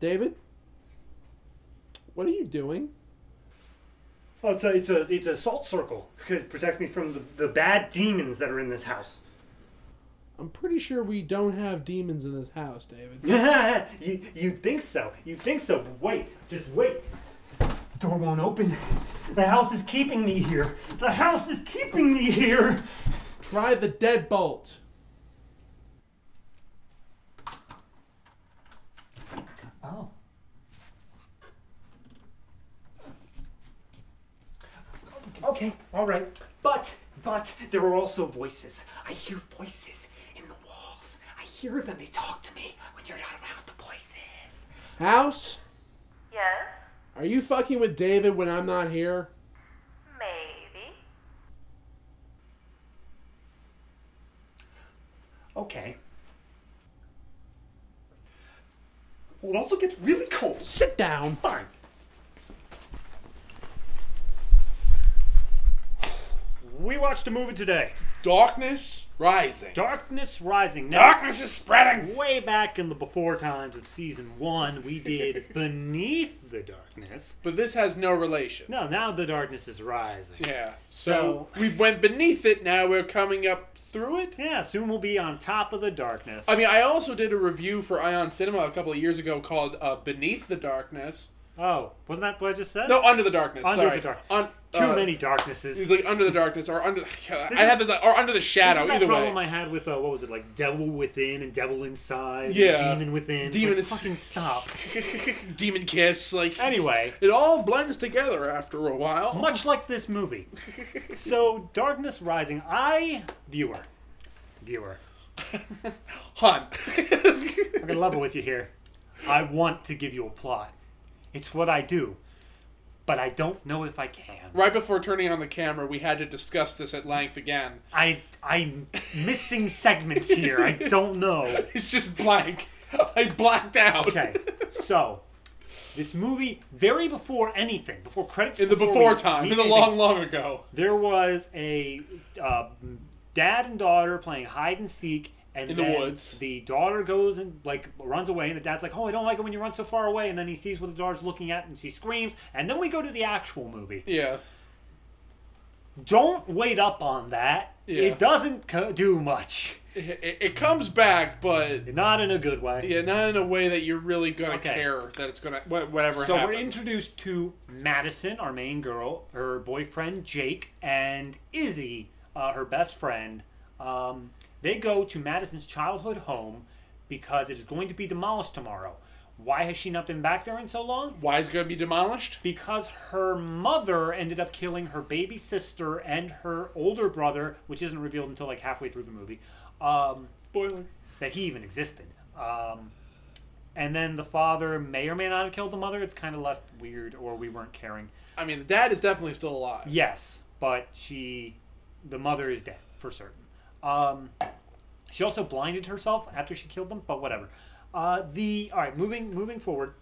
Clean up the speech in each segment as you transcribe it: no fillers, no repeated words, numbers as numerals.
David? What are you doing? Oh, it's a salt circle. It protects me from the bad demons that are in this house. I'm pretty sure we don't have demons in this house, David. you think so? You think so? But wait, just wait. The door won't open. The house is keeping me here. The house is keeping me here. Try the deadbolt. Oh. Okay, all right. But there are also voices. I hear voices in the walls. I hear them. They talk to me when you're not around, the voices. House? Yes? Are you fucking with David when I'm not here? Maybe. Okay. Well, it also gets really cold. Sit down. Fine. We watched a movie today. Darkness Rising. Darkness Rising. Now, Darkness is spreading. way back in the before times of season 1, we did Beneath the Darkness. But this has no relation. No, now the darkness is rising. Yeah. So we went beneath it, now we're coming up through it? Yeah, soon we'll be on top of the darkness. I mean, I also did a review for Ion Cinema a couple of years ago called Beneath the Darkness. Oh, wasn't that what I just said? No, Under the Darkness. Under sorry. the Darkness. Too many darknesses. He's like Under the Darkness or Under. Or Under the Shadow. This is either that problem way. I had with what was it, like Devil Within and Devil Inside? Yeah. And Demon Within. Demon like, is fucking stop. Demon Kiss. Like Anyway, it all blends together after a while. much like this movie. So Darkness Rising, viewer, Hun. I'm gonna level with you here. I want to give you a plot. It's what I do, but I don't know if I can. Right before turning on the camera, we had to discuss this at length again. I'm missing segments here. I don't know. It's just blank. I blacked out. Okay, so this movie, very before anything, before credits, In the before time, in the long ago. there was a dad and daughter playing hide and seek. And In the then woods. The daughter goes and runs away, and the dad's like, "Oh, I don't like it when you run so far away." And then he sees what the daughter's looking at, and she screams. And then we go to the actual movie. Yeah. Don't wait up on that. Yeah. It doesn't do much. It comes back, but Not in a good way. yeah, not in a way that you're really gonna Okay. care that it's gonna whatever. So happens. we're introduced to Madison, our main girl, her boyfriend Jake, and Izzy, her best friend. They go to Madison's childhood home because it is going to be demolished tomorrow. Why has she not been back there in so long? Why is it gonna be demolished? Because her mother ended up killing her baby sister and her older brother, which isn't revealed until like halfway through the movie. Spoiler. That he even existed. And then the father may or may not have killed the mother. It's kind of left weird, or we weren't caring. I mean, the dad is definitely still alive. Yes, but the mother is dead for certain. She also blinded herself after she killed them, but whatever. All right, moving forward.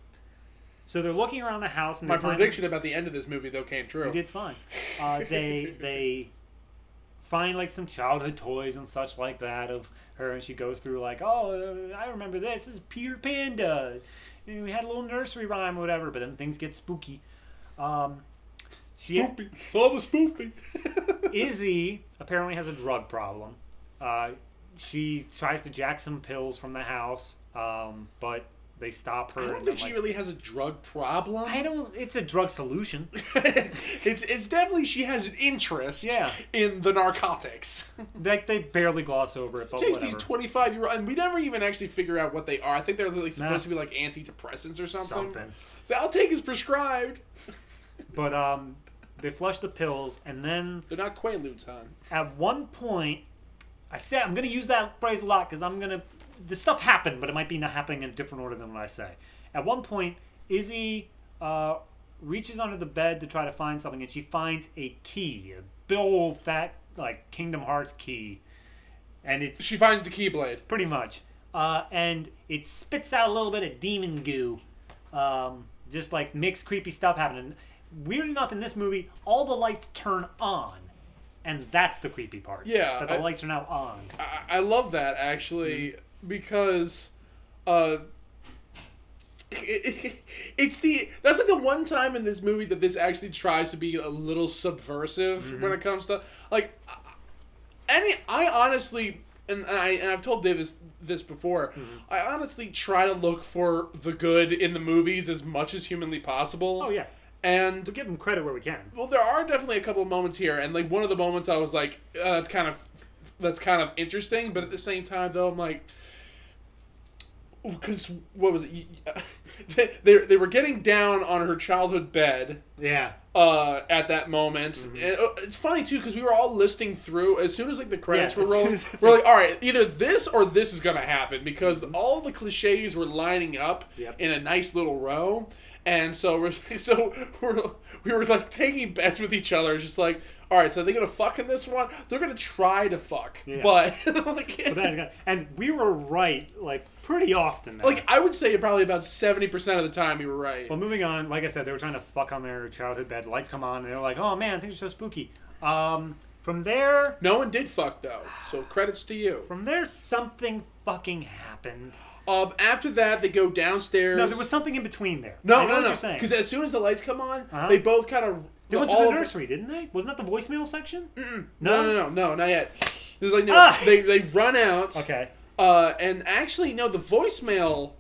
So they're looking around the house, and My prediction about the end of this movie though came true. they did fine. They find like some childhood toys and such like that of her, and she goes through like, "Oh, I remember this. This is Peter Panda. And we had a little nursery rhyme or whatever." But then things get spooky. Spoopy. It's all the spoopy. Izzy apparently has a drug problem. She tries to jack some pills from the house, but they stop her. I don't think she really has a drug problem. It's a drug solution. It's definitely she has an interest in the narcotics. Like they barely gloss over it, but Takes whatever. these 25-year-old, and we never even actually figure out what they are. I think they're like supposed to be like antidepressants or something. So I'll take as prescribed. But they flush the pills, and then They're not Quaaludes, hon. at one point, I'm going to use that phrase a lot because the stuff happened, but it might be not happening in a different order than what I say. At one point, Izzy reaches under the bed to try to find something, and she finds a key, a big old fat like Kingdom Hearts key, and She finds the Keyblade. pretty much, and it spits out a little bit of demon goo, just like mixed creepy stuff happening. Weird enough, in this movie, all the lights turn on. And that's the creepy part. Yeah. That the lights are now on. I love that, actually, because That's like the one time in this movie that this actually tries to be a little subversive when it comes to like I honestly and I've told Dave this before. I honestly try to look for the good in the movies as much as humanly possible. Oh yeah. And to give them credit where we can. Well, there are definitely a couple of moments here, and like one of the moments I was like, that's kind of interesting, but at the same time though I'm like, because what was it? They were getting down on her childhood bed. Yeah. At that moment, and it's funny too because we were all listing through as soon as like the credits were rolling. We're like, all right, either this or this is gonna happen because all the cliches were lining up in a nice little row. And so we were like taking bets with each other, just like, all right, so they're gonna fuck in this one. They're gonna try to fuck, but like, and we were right like pretty often. Now. Like I would say probably about 70% of the time we were right. Well, moving on, like I said, they were trying to fuck on their childhood bed. Lights come on, and they're like, oh man, things are so spooky. From there, no one did fuck though, so credits to you. From there, something fucking happened. After that, they go downstairs. No, there was something in between there. No. Because as soon as the lights come on, they both kind of... They went to the nursery, didn't they? Wasn't that the voicemail section? No, not yet. There's like, no, they run out. Okay. And actually, no, the voicemail...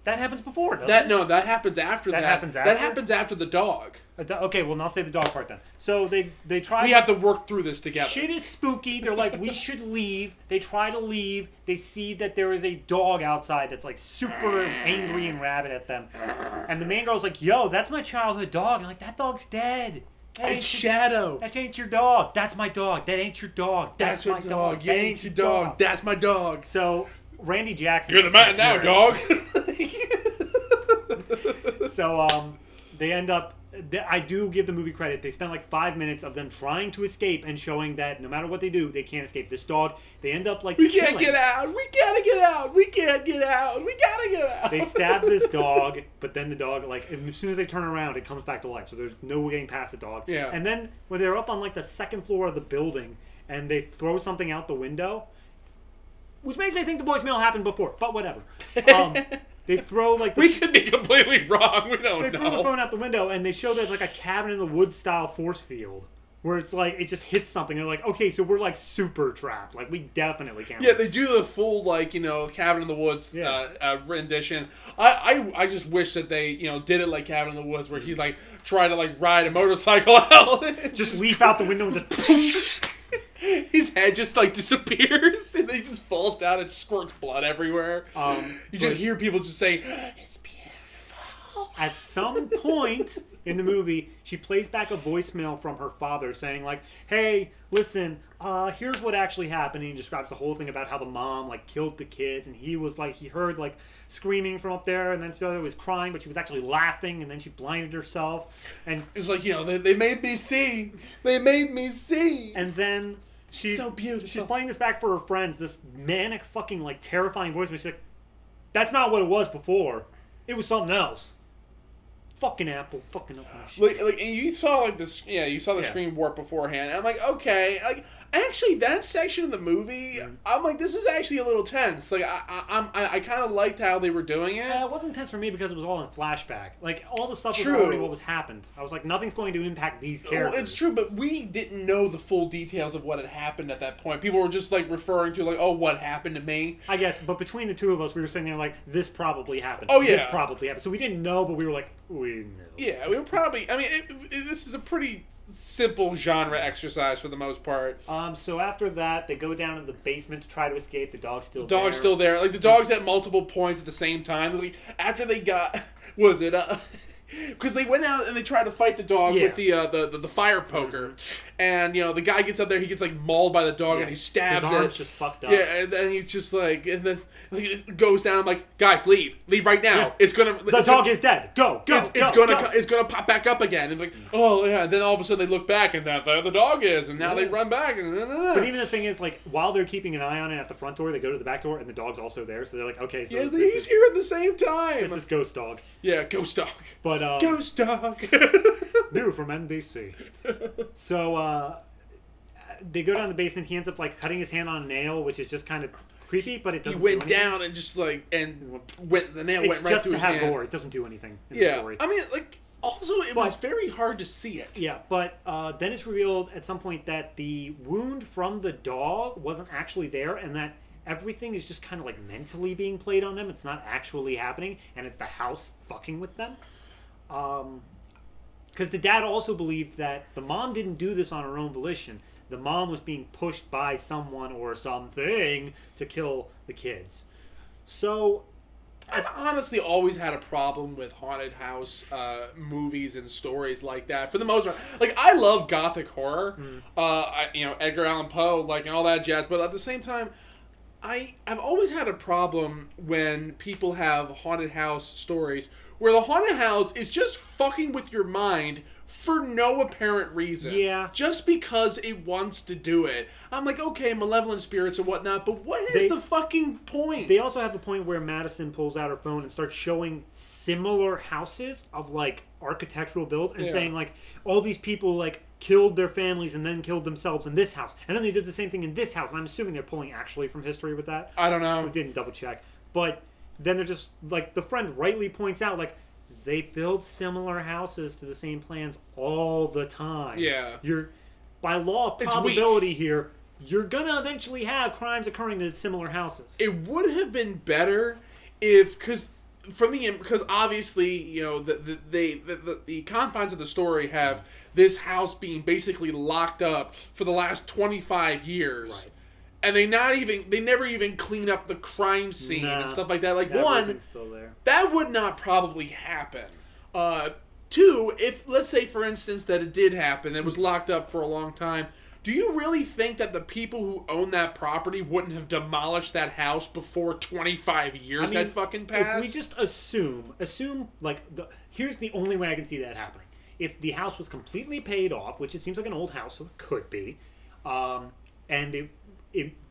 That happens before, doesn't it? No, that happens after that. That happens after? That happens after the dog. Okay, well, I'll say the dog part then. So they try... We have to work through this together. Shit is spooky. They're like, we should leave. They try to leave. They see that there is a dog outside that's like super angry and rabid at them. And the main girl's like, yo, that's my childhood dog. And like, that dog's dead. It's Shadow. That ain't your dog. That's my dog. That ain't your dog. That's my dog. You ain't your dog. That's my dog. So... Randy Jackson. You're the man now, dog. So they end up. I do give the movie credit. They spend like 5 minutes of them trying to escape and showing that no matter what they do, they can't escape. This dog. They end up like we can't get out. We gotta get out. We can't get out. We gotta get out. They stab this dog, but then the dog like as soon as they turn around, it comes back to life. So there's no getting past the dog. Yeah. And then when they're up on like the second floor of the building and they throw something out the window. Which makes me think the voicemail happened before, but whatever. They throw like we could be completely wrong. We don't know. They throw the phone out the window and they show there's like a cabin in the woods style force field where it's like it just hits something. They're like, okay, so we're like super trapped. Like we definitely can't. Yeah, they do the full like cabin in the woods rendition. I just wish that they did it like Cabin in the Woods where he like tried to like ride a motorcycle out, just leap out the window and just. His head just like disappears and he just falls down and squirts blood everywhere. You just hear people just saying, "It's beautiful." At some point in the movie, she plays back a voicemail from her father saying like, "Hey, listen, here's what actually happened." And he describes the whole thing about how the mom like killed the kids, and he was like, he heard like screaming from up there, and then she was crying, but she was actually laughing, and then she blinded herself. And it's like they made me see. They made me see. And then. She's so beautiful. She's playing this back for her friends. This manic, fucking, like, terrifying voice. She's like, "That's not what it was before. It was something else." Fucking Apple, fucking up my shit. Like, and you saw like this. Yeah, you saw the screen warp beforehand. And I'm like, okay, like. Actually, that section of the movie, I'm like, this is actually a little tense. Like, I kind of liked how they were doing it. It wasn't tense for me because it was all in flashback. Like, all the stuff was already what was happened. I was like, nothing's going to impact these characters. Well, it's true, but we didn't know the full details of what had happened at that point. People were just, like, referring to, like, oh, what happened to me? I guess, but between the two of us, we were sitting there like, this probably happened. Oh, yeah. This probably happened. So we didn't know, but we were like, we knew. Yeah, we were probably, I mean, this is a pretty simple genre exercise for the most part. So after that, they go down to the basement to try to escape. The dog's still there. The dog's still there. Like, the dog's at multiple points at the same time. Like, after they got, what was it, because they went out and they tried to fight the dog with the fire poker. And, the guy gets up there, he gets, like, mauled by the dog, and he stabs it. His arm's just fucked up. Yeah, and then he's just, like, and then it goes down. I'm like, guys, leave. Leave right now. Yeah. It's gonna... The dog is dead. Go. It's gonna pop back up again. And, like, oh, yeah. And then all of a sudden they look back, and there the dog is. And now they run back. And But even the thing is, like, while they're keeping an eye on it at the front door, they go to the back door, and the dog's also there. So they're like, okay, so... Yeah, he's here at the same time. This is Ghost Dog. Yeah, Ghost Dog. But, Ghost Dog. New from NBC. So, they go down the basement. He ends up like cutting his hand on a nail, which is just kind of creepy, but it doesn't. He went down and just like the nail went right through his hand. It's just to have gore. It doesn't do anything in the story. I mean, like also it was very hard to see it. Yeah, but then it's revealed at some point that the wound from the dog wasn't actually there, and that everything is just kind of like mentally being played on them. It's not actually happening, and it's the house fucking with them. Because the dad also believed that the mom didn't do this on her own volition. The mom was being pushed by someone or something to kill the kids. So, I've honestly always had a problem with haunted house movies and stories like that. For the most part, like I love gothic horror, Edgar Allan Poe, like and all that jazz. But at the same time, I've always had a problem when people have haunted house stories where the haunted house is just fucking with your mind for no apparent reason. Yeah. Just because it wants to do it. I'm like, okay, malevolent spirits and whatnot, but what is the fucking point? They also have the point where Madison pulls out her phone and starts showing similar houses of, like, architectural builds and saying, like, all these people, like, killed their families and then killed themselves in this house. And then they did the same thing in this house. And I'm assuming they're pulling actually from history with that. I don't know. I didn't double check. But then they're just, like, the friend rightly points out, like, they build similar houses to the same plans all the time. Yeah. By law of probability here, you're gonna eventually have crimes occurring in similar houses. It would have been better if, because obviously, you know, the confines of the story have this house being basically locked up for the last 25 years. Right. And they never even clean up the crime scene and stuff like that. Like, one, still there. That would not probably happen. Two, if, let's say, for instance, that it did happen, it was locked up for a long time, do you really think that the people who own that property wouldn't have demolished that house before 25 years had fucking passed? If we just assume, like, here's the only way I can see that happening. If the house was completely paid off, which it seems like an old house, so it could be, and it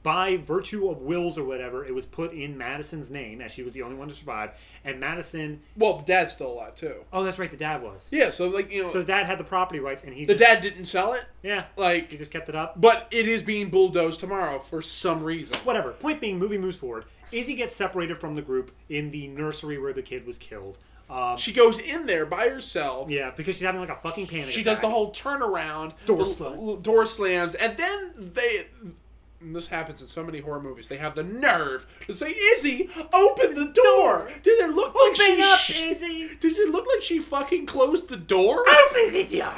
by virtue of wills or whatever, it was put in Madison's name, as she was the only one to survive. And Madison... Well, the dad's still alive, too. Oh, that's right, the dad was. Yeah, so, like, you know... So the dad had the property rights, and The dad didn't sell it? Yeah. Like... He just kept it up? But it is being bulldozed tomorrow for some reason. Whatever. Point being, movie moves forward. Izzy gets separated from the group in the nursery where the kid was killed. She goes in there by herself. Yeah, because she's having, like, a fucking panic She attack. does the whole turnaround. Door slams. And then and this happens in so many horror movies. They have the nerve to say, "Izzy, open the door." Did it look like Izzy. Did it look like she fucking closed the door? Open the door.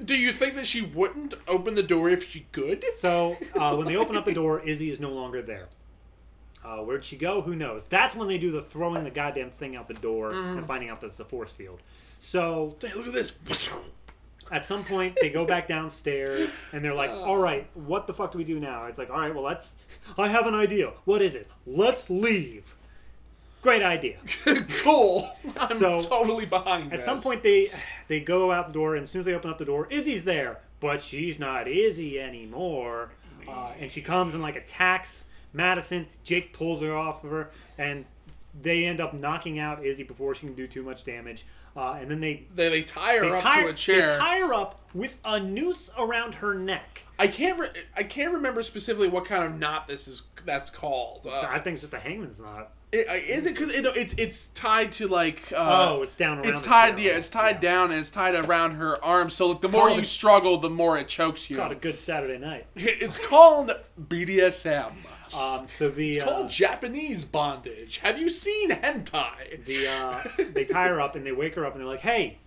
Do you think that she wouldn't open the door if she could? So when they open up the door, Izzy is no longer there. Where'd she go? Who knows? That's when they do the throwing the goddamn thing out the door and finding out that it's a force field. So hey, look at this. At some point, they go back downstairs, and they're like, all right, what the fuck do we do now? It's like, all right, well, I have an idea. What is it? Let's leave. Great idea. Cool. I'm totally behind this. At some point, they go out the door, and as soon as they open up the door, Izzy's there. But she's not Izzy anymore. And she comes and, like, attacks Madison. Jake pulls her off of her, and they end up knocking out Izzy before she can do too much damage. And then they tie her up to a chair. They tie her up with a noose around her neck. I can't remember specifically what kind of knot that's called. So I think it's just a hangman's knot. Is it? Because it's tied to like. It's down around. It's tied. Yeah, it's tied down and it's tied around her arm. So like, the more you struggle, the more it chokes you. Called a good Saturday night. It's called BDSM. It's called Japanese bondage. Have you seen hentai? They tie her up and they wake her up and they're like, "Hey,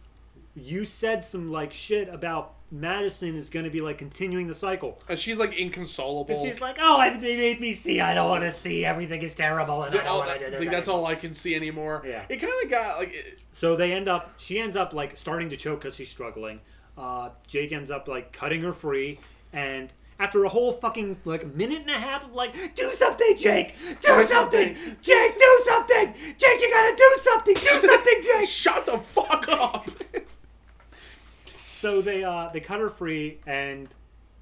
you said some like shit about Madison is going to be like continuing the cycle." And she's like inconsolable. And she's like, "Oh, they made me see. I don't want to see. Everything is terrible." And that's all I can see anymore. Yeah. It kind of got like. So she ends up like starting to choke because she's struggling. Jake ends up like cutting her free, and after a whole fucking like minute and a half of like, "Do something, Jake! Do something! Jake, do something! Jake, you gotta do something! Do something, Jake!" Shut the fuck up! So they cut her free and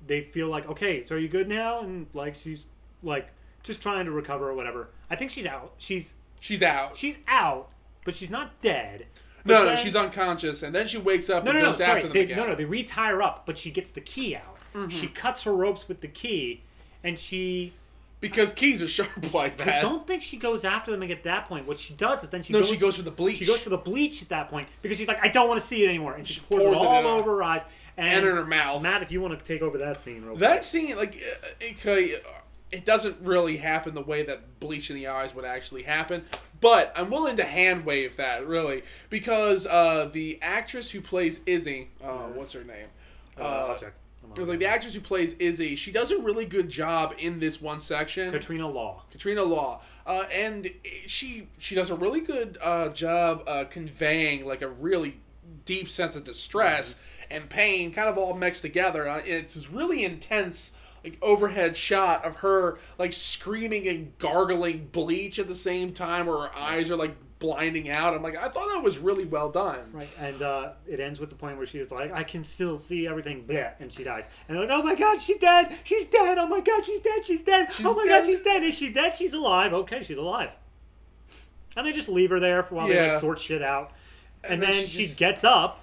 they feel like, okay, so are you good now? And like she's like just trying to recover or whatever. I think she's out. She's out. She's out, but she's not dead. No, she's unconscious, and then she wakes up and goes after them again. They re-tie her up, but she gets the key out. Mm-hmm. She cuts her ropes with the key, and she Because keys are sharp like that. I don't think she goes after them at that point. What she does is then she goes for the bleach. She goes for the bleach at that point because she's like, I don't want to see it anymore, and she pours it all over her eyes and in her mouth. Matt, if you want to take over that scene, real quick. That scene, like, it doesn't really happen the way that bleach in the eyes would actually happen. But I'm willing to hand wave that, really, because the actress who plays Izzy, what's her name? I'll check. It was like the actress who plays Izzy. She does a really good job in this one section. Katrina Law. And she does a really good job conveying like a really deep sense of distress and pain, kind of all mixed together. It's this really intense, like, overhead shot of her like screaming and gargling bleach at the same time, where her eyes are like blinding out. I'm like, I thought that was really well done. Right, and it ends with the point where she's like, I can still see everything, bleh, and she dies. And they're like, oh my god, she's dead! She's dead! Oh my god, she's dead! She's dead! Oh my god, she's dead! Is she dead? She's alive. Okay, she's alive. And they just leave her there while they like, sort shit out. And then she gets up.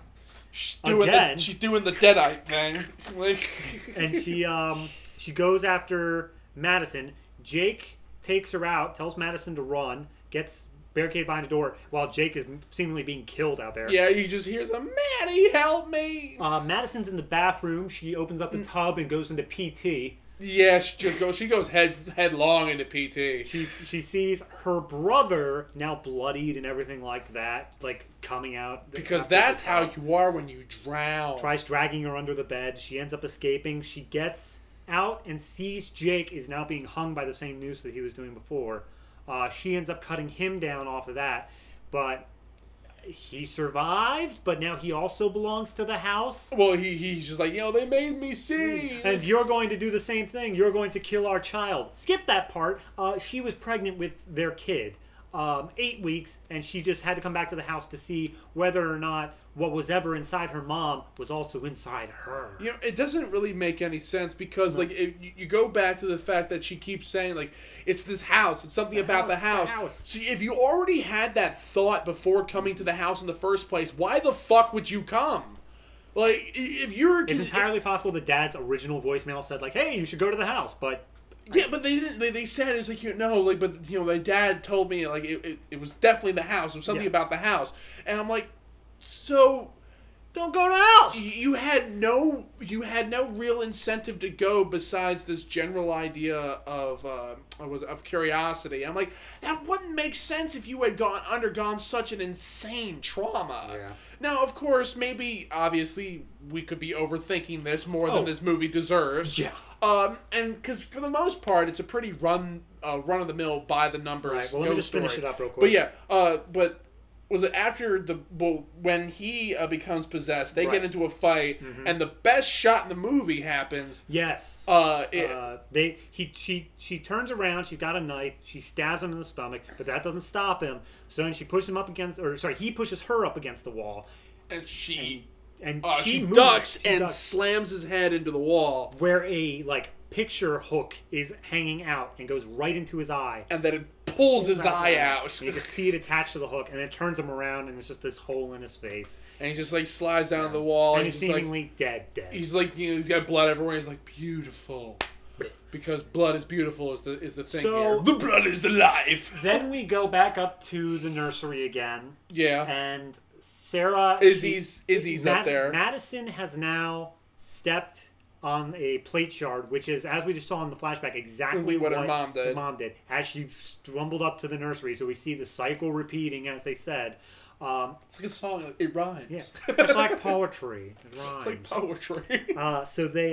She's doing the deadite thing. Like, and she goes after Madison. Jake takes her out, tells Madison to run, gets barricaded behind a door while Jake is seemingly being killed out there. Yeah, he just hears a Maddie, help me. Madison's in the bathroom. She opens up the tub and goes into PT. Yeah, she goes headlong into PT. She sees her brother now bloodied and everything like that, like coming out. Because that's how you are when you drown. Tries dragging her under the bed. She ends up escaping. She gets out and sees Jake is now being hung by the same noose that he was doing before. She ends up cutting him down off of that, but he survived, but now he also belongs to the house. Well, he's just like, they made me see. And you're going to do the same thing. You're going to kill our child. Skip that part. She was pregnant with their kid. 8 weeks, and she just had to come back to the house to see whether or not what was ever inside her mom was also inside her. It doesn't really make any sense because, like, you go back to the fact that she keeps saying, like, it's this house, it's something about the house. So if you already had that thought before coming to the house in the first place, why the fuck would you come? Like, if you're... It's entirely possible that Dad's original voicemail said, like, hey, you should go to the house, but... Yeah, but they didn't. They said it's like but my dad told me like it was definitely the house. It was something about the house, and I'm like, so don't go to the house. You had no real incentive to go besides this general idea of curiosity. I'm like, that wouldn't make sense if you had undergone such an insane trauma. Yeah. Now, of course, obviously, we could be overthinking this more than this movie deserves. Yeah. And because for the most part, it's a pretty run of the mill by the numbers. Right. Well, let me just finish it up real quick. But yeah, but was it after when he becomes possessed? They get into a fight, and the best shot in the movie happens. Yes. She turns around. She's got a knife. She stabs him in the stomach, but that doesn't stop him. So then she pushes him up against, he pushes her up against the wall, and she moves, ducks and slams his head into the wall, where a picture hook is hanging out and goes right into his eye, and then it pulls his eye out. And you can see it attached to the hook, and it turns him around, and it's just this hole in his face. And he just slides down the wall, and he's seemingly dead. He's like, he's got blood everywhere. He's like, beautiful, because blood is beautiful is the thing here. The blood is the life. Then we go back up to the nursery again. Yeah, and Sarah, Izzy's up there. Madison has now stepped on a plate shard, which is, as we just saw in the flashback, exactly what her mom did. As she stumbled up to the nursery, so we see the cycle repeating, as they said. It's like a song. It rhymes. Yeah, it's like poetry. It rhymes. It's like poetry. So they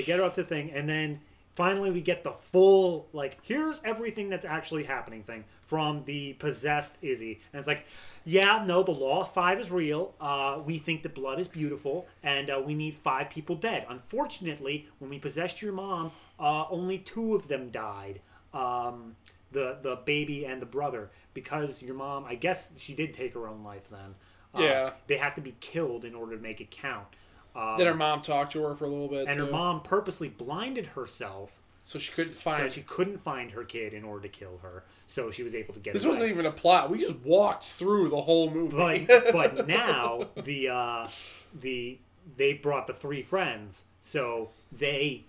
get her up to the thing, and then finally we get the full, here's everything that's actually happening thing from the possessed Izzy. And it's like, yeah, no, the law of 5 is real. We think that blood is beautiful, and we need 5 people dead. Unfortunately, when we possessed your mom, only 2 of them died. The baby and the brother, because your mom, I guess she did take her own life then. Yeah. They have to be killed in order to make it count. Then her mom talked to her for a little bit, and her mom purposely blinded herself so she couldn't find her kid in order to kill her. So she was able to get This away. wasn't even a plot. We just walked through the whole movie. But now they brought the 3 friends. So two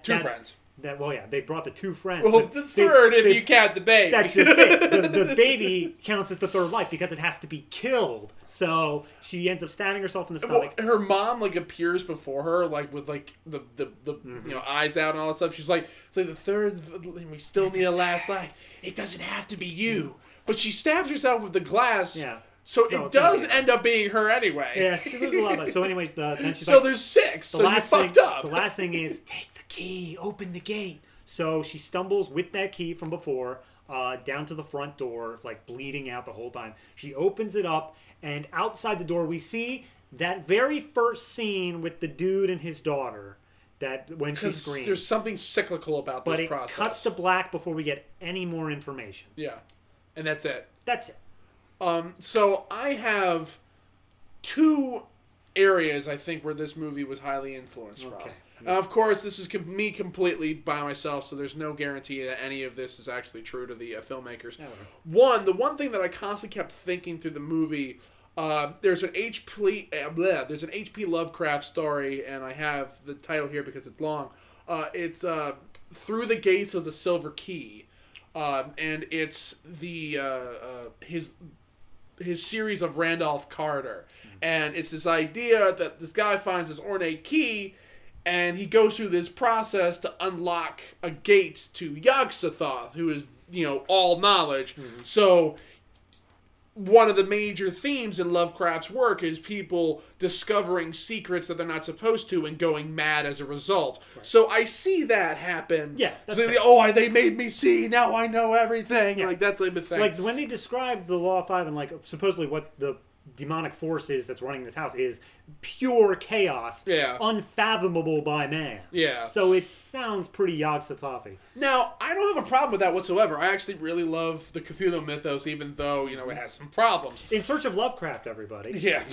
friends. they brought the 2 friends. Well, the third, if you count the baby. That's just it. The baby counts as the third life because it has to be killed. So she ends up stabbing herself in the stomach. Well, her mom appears before her with the eyes out and all that stuff. She's like, it's like the third. We still need a last life. It doesn't have to be you, but she stabs herself with the glass. Yeah. So it does end up being her anyway. Yeah, she loses a lot. So anyway, then she's so there's 6. So you fucked up. The last thing is take the key, open the gate. So she stumbles with that key from before down to the front door, bleeding out the whole time. She opens it up, and outside the door we see that very first scene with the dude and his daughter. That when she screams, there's something cyclical about this process. But it cuts to black before we get any more information. Yeah, and that's it. That's it. So I have 2 areas I think where this movie was highly influenced from. Of course, this is me completely by myself, so there's no guarantee that any of this is actually true to the filmmakers. The one thing that I constantly kept thinking through the movie, there's an H.P. Lovecraft story, and I have the title here because it's long. It's Through the Gates of the Silver Key, and it's his series of Randolph Carter. And it's this idea that this guy finds this ornate key, and he goes through this process to unlock a gate to Yog-Sothoth, who is, all knowledge. So one of the major themes in Lovecraft's work is people discovering secrets that they're not supposed to and going mad as a result. Right. So I see that happen. Yeah. They made me see, now I know everything. Yeah. That type of thing. When they describe the Law of 5 and supposedly what the demonic force is that's running this house is pure chaos, unfathomable by man. Yeah. So it sounds pretty Yog-Sothoth-y. Now, I don't have a problem with that whatsoever. I actually really love the Cthulhu mythos, even though, it has some problems. In Search of Lovecraft, everybody. Yeah.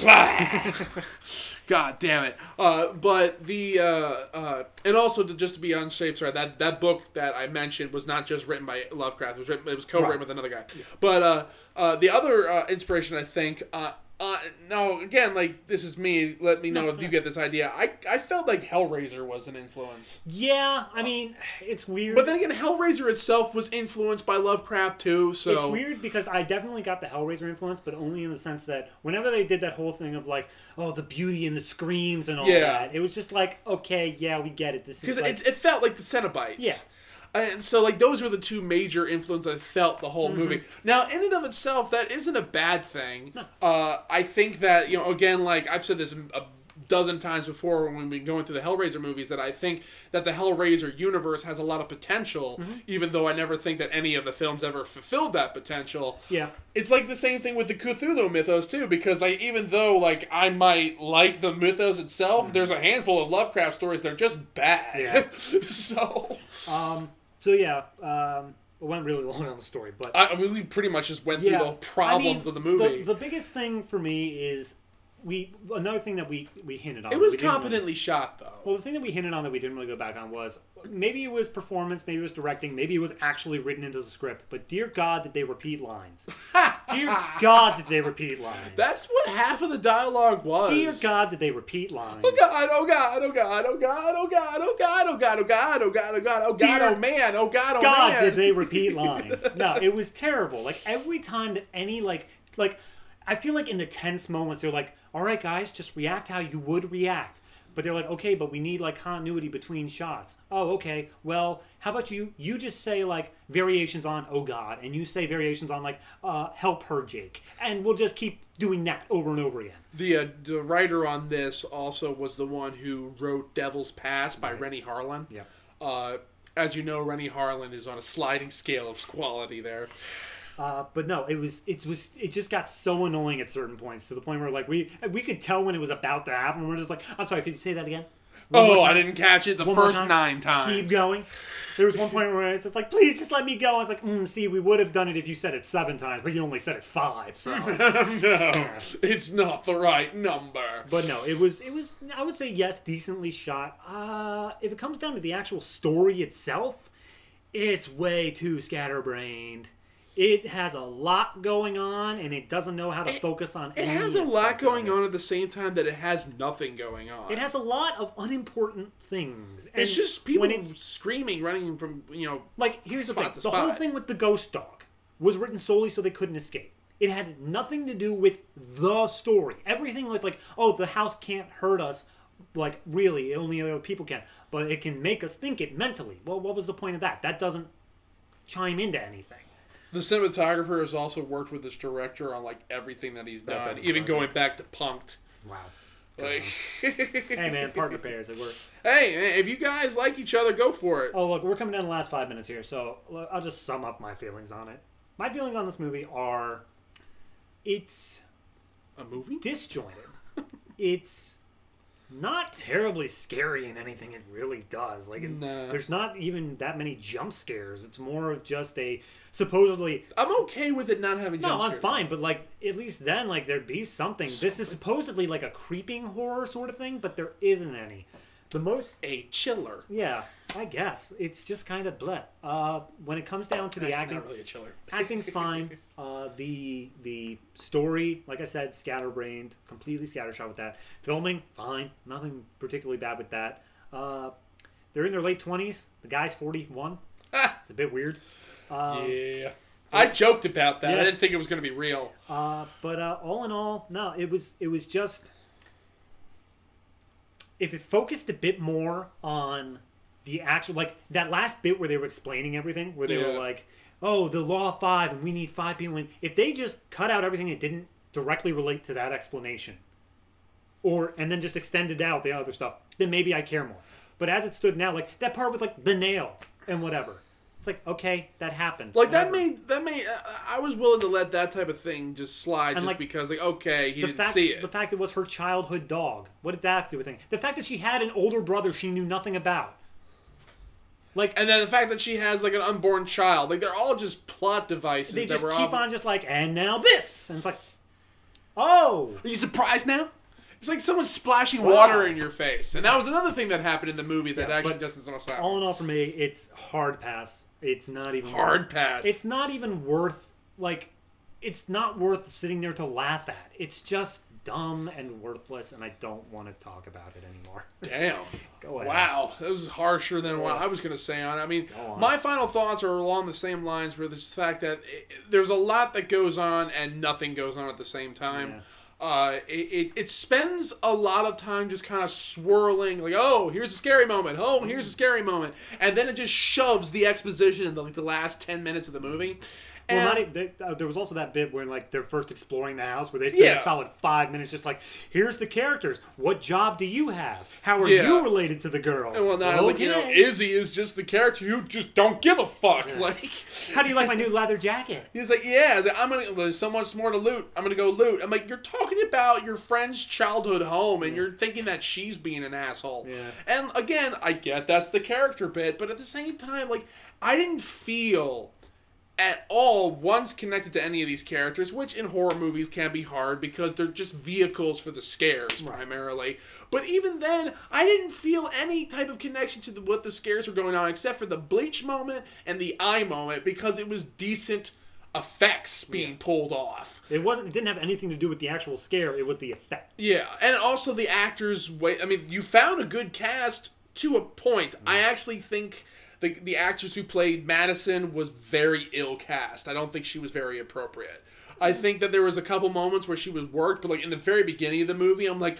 God damn it. But the, and also just to be on safe side, that book that I mentioned was not just written by Lovecraft. It was co-written with another guy. Yeah. But, the other inspiration, I think, now, again, this is me. Let me know if you get this idea. I felt like Hellraiser was an influence. Yeah, I mean, it's weird. But then again, Hellraiser itself was influenced by Lovecraft, too, so... It's weird because I definitely got the Hellraiser influence, but only in the sense that whenever they did that whole thing of, the beauty and the screams and all that, it was just okay, yeah, we get it. This is because it felt like the Cenobites. Yeah. And so, those were the 2 major influences I felt the whole movie. Now, in and of itself, that isn't a bad thing. No. I think that, again, I've said this a dozen times before when we've been going through the Hellraiser movies, that I think that the Hellraiser universe has a lot of potential, even though I never think that any of the films ever fulfilled that potential. Yeah. It's the same thing with the Cthulhu mythos, too, because, even though, I might like the mythos itself, there's a handful of Lovecraft stories that are just bad. Yeah. So, yeah, it went really long on the story, but... we pretty much just went through the problems of the movie. The biggest thing for me is... Another thing that we hinted on. It was competently shot, though. Well, the thing that we hinted on that we didn't really go back on was maybe it was performance, maybe it was directing, maybe it was actually written into the script. But dear God, did they repeat lines? Dear God, did they repeat lines? That's what half of the dialogue was. Dear God, did they repeat lines? Oh God! Oh God! Oh God! Oh God! Oh God! Oh God! Oh God! Oh God! Oh God! Oh God! Oh God! Oh man! Oh God! Oh God, man! Did they repeat lines? No, it was terrible. Every time that any I feel like in the tense moments they're like, all right, guys, just react how you would react. But they're like, okay, but we need continuity between shots. Oh, okay. Well, how about you just say variations on oh God, and you say variations on help her, Jake, and we'll just keep doing that over and over again. The writer on this also was the one who wrote Devil's Pass by Rennie Harlan. Yeah. As you know, Rennie Harlan is on a sliding scale of quality there. But no, it just got so annoying at certain points to the point where we could tell when it was about to happen. We're just I'm sorry, could you say that again? I didn't catch it the first 9 times. Keep going. There was one point where it's just please just let me go. I was see, we would have done it if you said it 7 times, but you only said it 5. So no, it's not the right number. But no, it was. I would say yes, decently shot. If it comes down to the actual story itself, it's way too scatterbrained. It has a lot going on, and it doesn't know how to focus on It has a lot going on at the same time that it has nothing going on. It has a lot of unimportant things. And it's just people screaming, running from, like, here's the thing. The whole thing with the ghost dog was written solely so they couldn't escape. It had nothing to do with the story. Everything like, oh, the house can't hurt us. Like, really, only other people can. But it can make us think it mentally. Well, what was the point of that? That doesn't chime into anything. The cinematographer has also worked with this director on, like, everything that he's done. Even going back to Punk'd. Wow. Like, hey, man, partner pairs at work. Hey, man, if you guys like each other, go for it. Oh, look, we're coming down the last 5 minutes here, so I'll just sum up my feelings on it. My feelings on this movie are... It's... A movie? Disjointed. It's... not terribly scary in anything it really does. Like, there's not even that many jump scares. It's more of just a supposedly... I'm okay with it not having jump scares. No, I'm fine, but, like, at least then, like, there'd be something. This is supposedly, like, a creeping horror sort of thing, but there isn't any. The most... A chiller. Yeah, I guess. It's just kind of bleh. When it comes down to the acting... Not really a chiller. Acting's fine. The story, like I said, scatterbrained, completely scattershot with that. Filming, fine. Nothing particularly bad with that. They're in their late 20s. The guy's 41. It's a bit weird. Yeah. I joked about that. Yeah. I didn't think it was going to be real. But all in all, no, it was just... If it focused a bit more on the actual... Like, that last bit where they were explaining everything, where they were like... Oh, the law of 5, and we need 5 people. If they just cut out everything that didn't directly relate to that explanation, and then just extended out the other stuff, then maybe I care more. But as it stood now, like that part with like the nail and whatever, it's like, okay, that happened. Like that made. I was willing to let that type of thing just slide, and just like, because, like, okay, he didn't see it. The fact it was her childhood dog. What did that do with anything? The fact that she had an older brother she knew nothing about. Like, and then the fact that she has, like, an unborn child. Like, they're all just plot devices. They just keep on just like, and now this. And it's like, oh. Are you surprised now? It's like someone splashing water in your face. And that was another thing that happened in the movie that actually doesn't so much happen. All in all, for me, it's hard pass. It's not even... Hard pass. It's not even worth, like... It's not worth sitting there to laugh at. It's just dumb and worthless, and I don't want to talk about it anymore. Damn. Go ahead. Wow. That was harsher than what I was going to say on it. I mean, my final thoughts are along the same lines where there's the fact that there's a lot that goes on and nothing goes on at the same time. Yeah. It spends a lot of time just kind of swirling, like, oh, here's a scary moment. Oh, here's a scary moment. And then it just shoves the exposition in the last 10 minutes of the movie. Well, there was also that bit where, like, they're first exploring the house where they spend a solid 5 minutes just like, here's the characters. What job do you have? How are you related to the girl? And I was like, Izzy is just the character you just don't give a fuck. Yeah. Like, how do you like my new leather jacket? He's like, there's so much more to loot. I'm gonna go loot. I'm like, you're talking about your friend's childhood home, and you're thinking that she's being an asshole. Yeah. And again, I get that's the character bit, but at the same time, like, I didn't feel at all once connected to any of these characters, which in horror movies can be hard because they're just vehicles for the scares primarily. But even then, I didn't feel any type of connection to what the scares were going on, except for the bleach moment and the eye moment, because it was decent effects being pulled off. It didn't have anything to do with the actual scare. It was the effect. Yeah, and also the actors. I mean, you found a good cast to a point. I actually think the actress who played Madison was very ill cast. I don't think she was very appropriate. I think that there was a couple moments where she was worked, but like in the very beginning of the movie, I'm like,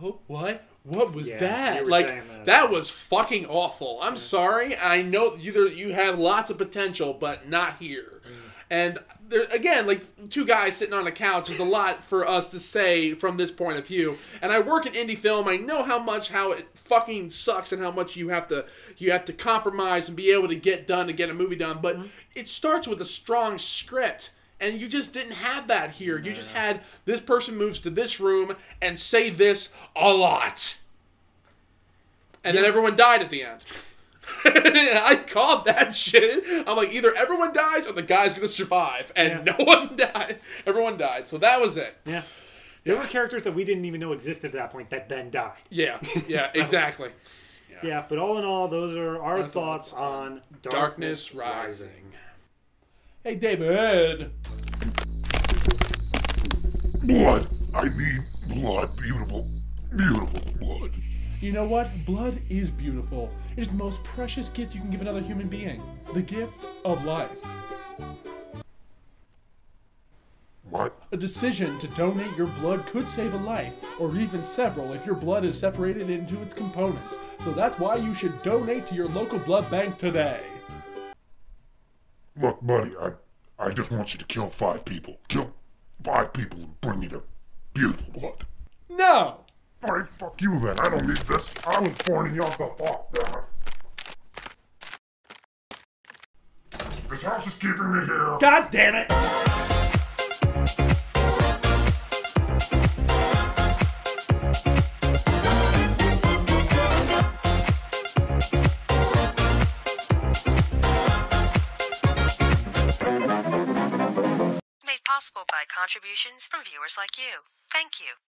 oh, what? What was that? Like, that was fucking awful. I'm sorry. I know you had lots of potential, but not here. And there, again, like, two guys sitting on a couch is a lot for us to say from this point of view. And I work in indie film. I know how it fucking sucks and how much you have to compromise and be able to get done to get a movie done. But it starts with a strong script. And you just didn't have that here. You just had this person moves to this room and say this a lot. And then everyone died at the end. I called that shit. I'm like, either everyone dies or the guy's going to survive. And no one died. Everyone died. So that was it. Yeah. There were characters that we didn't even know existed at that point that then died. Yeah. Yeah, so, exactly. Yeah, but all in all, those are our thoughts on Darkness Rising. Hey, David. Blood. I need blood. Beautiful. Beautiful blood. You know what? Blood is beautiful. It is the most precious gift you can give another human being. The gift of life. What? A decision to donate your blood could save a life, or even several if your blood is separated into its components. So that's why you should donate to your local blood bank today. Look, buddy, I just want you to kill 5 people. Kill 5 people and bring me their beautiful blood. No! Alright, fuck you then. I don't need this. I was born in y'all the fuck down. This house is keeping me here. God damn it! Made possible by contributions from viewers like you. Thank you.